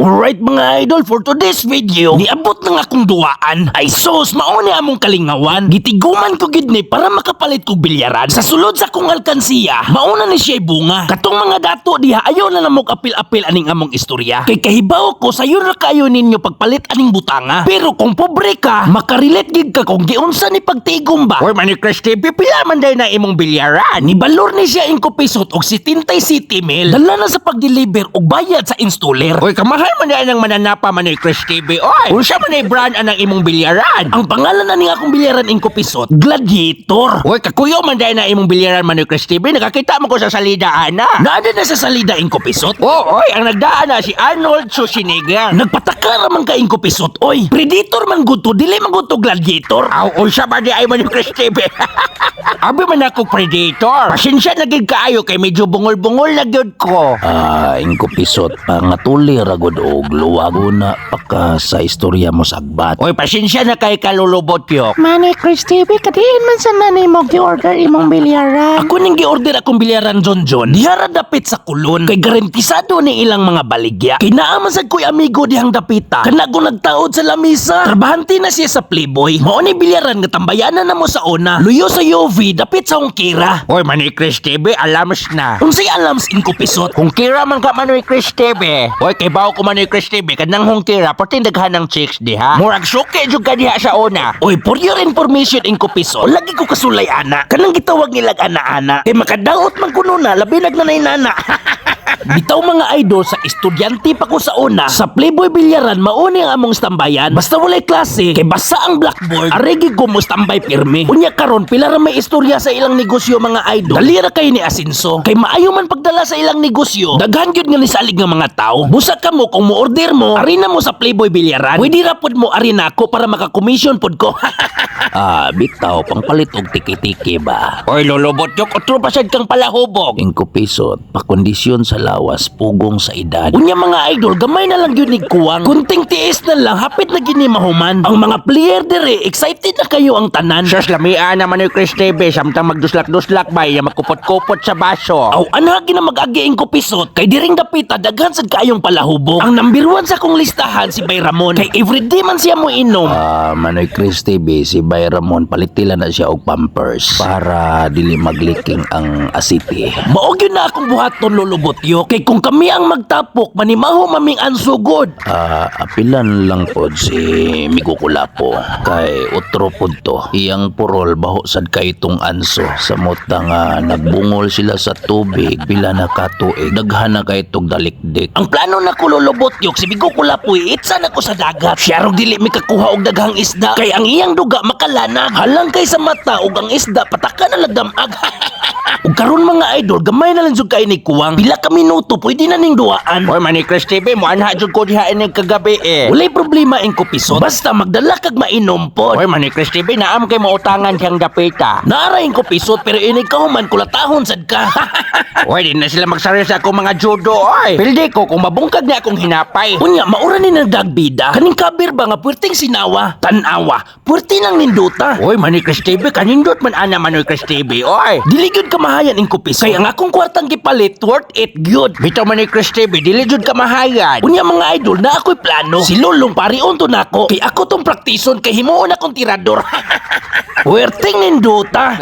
Alright mga idol, for today's video, niabot na nga akong duwaan. Ay sos, mauni among kalingawan. Gitiguman ko gid ni para makapalit ko bilyaran. Sa sulod sa akong alkansiya, mauna ni siya'y bunga. Katong mga dato diha, ayaw na namog apil-apil aning among istorya. Kay kahibaw ko, sayo na kayo ninyo pagpalit aning butanga. Pero kung pobre ka, makarelate gid ka kung giunsa ni pagtigom ba. Or mani Christy, pipila man day na imong bilyaran. Ni balor ni siya ingko pisot og 77 mil. Dala na sa pag-deliver og bayad sa installer. Oy, kamahal man na ang mananapa man ni Chris TV. Oy, unsa man ay brand anang imong bilyaran? Ang pangalan na ning akong bilyaran ingko pisot, Gladiator. Oy, kakuyo man day na imong bilyaran man ni Chris TV. Nakakita mo ko sa salida ana. Naada na sa salida ingko pisot. Oh, oy, ang nagdaan na si Arnold Schwarzenegger. Nagpataka raman ka ingko pisot. Oy, Predator man gud to, dili man gud to Gladiator. Aw, unsa man di ay man ni Chris TV. Abi man ako Predator. Pasensya na gid kaayo kay medyo bungol-bungol na gyud ko. Ingko pisot, pangatuli ra gud og luwago na paka sa istorya mo sagbat. Oy, pasensya na kay kalulubot yo. Manny Chris TV, kadiin man sa nanay mo gi-order imong bilyaran. Ako ning gi-order akong bilyaran John. Dihara dapit sa kulon. Kay garantisado ni ilang mga baligya. Kay naa man sad ko'y amigo dihang dapita. Kana ko nagtaod sa lamisa. Trabahante na siya sa Playboy. Mao ni bilyaran nga tambayanan na mo sa una. Luyo sa UV dapit sa Hongkira. Oy, Manny Chris TV, alams na. Unsay alams ingko pisot? Hongkira man ka Manny Chris TV. Oy, kay bawo ko Manny Chris TV kanang Hongkira perting daghan ng chicks diha. Murag suke jud ka diha sa una. Oy, for your information ingko pisot, lagi ko kasulay ana. Kanang gitawag nilag ana-ana. Kay makadaot man kuno na labi nagnanay nana. Bitaw mga idol, sa estudyante pa ko sa una, sa Playboy bilyaran mauni ang among stambayan. Basta walay klase, kay basa ang blackboard, arigi ko mo standby pirmi. Unya karon pila ra may istorya sa ilang negosyo mga idol. Dali ra kay ni asinso. Kay maayo man pagdala sa ilang negosyo, daghan gyud nga ni salig nga mga tao. Busa ka mo kung mo order mo, ari na mo sa Playboy bilyaran. Pwede ra pod mo ari nako para maka-commission pod ko. Bitaw, pangpalit og tiki-tiki ba? Oy, lolobot yok, otro pasad kang palahubog. Ingko pisot, pakondisyon sa lawas, pugong sa edad. Unya mga idol, gamay na lang yun ni kuwang. Kunting tiis na lang, hapit na gini mahuman. Ang mga player dire, excited na kayo ang tanan. Siyas lamian naman ni Chris TV, samtang magduslak-duslak ba, yung magkupot-kupot sa baso. Aw, anhagi na mag-agi ingko pisot, kay diring dapita, daghan sad kayong palahubog. Ang number 1 sa kong listahan, si Bay Ramon. Kay everyday man siya mo inom. Manoy Chris TV, si Bay Ramon, palitila na siya og pampers para dili magliking ang asipi. Maog yun na akong buhaton lulubot yo. Kay kung kami ang magtapok, manimaho maming ansugod. Apilan lang pod si Migo Kulapo. Kay utro pod to. Iyang purol baho sad kay itong anso. Sa muta nga nagbungol sila sa tubig, pila na katuig. Daghan na kay itong dalikdik. Ang plano na ko lulubot yo, si Migo Kulapo, itsa na ko sa dagat. Siya rog dili mi kakuha og daghang isda. Kay ang iyang duga makalanag. Halang kay sa mata ug ang isda pataka na lagdamag. Ug karon mga idol, gamay na lang jud kay ni kuwang. Pila ka minuto pwede na ning duaan. Oy, Manny Chris TV, mo anha jud ko diha ini kagabi eh. Walay problema ingko pisot. Basta magdala kag mainom pod. Oy, Manny Chris TV, naam kay mautangan siyang dapita. Naara ingko pisot pero ini ka human kulatahon sad ka. Oy, di na sila magsaril sa akong mga judo oy. Pildi ko kung mabungkag na akong hinapay. Unya, maura ni nagdagbida. Kaning kabir ba nga puwerteng sinawa? Tanawa, puwerte nang ninduta. Oy, Manny Chris TV, kanindot man ana Manny Chris TV. Oy, dili gyud kamahayan ingko pisot. Kay ang akong kwartang gipalit worth it gyud. Bitaw Manny Chris TV, dili jud kamahayan. Unya mga idol, na ako'y plano. Si Lulong parion to nako. Kay ako tong praktison kay himuon akong tirador. Puwerteng ninduta.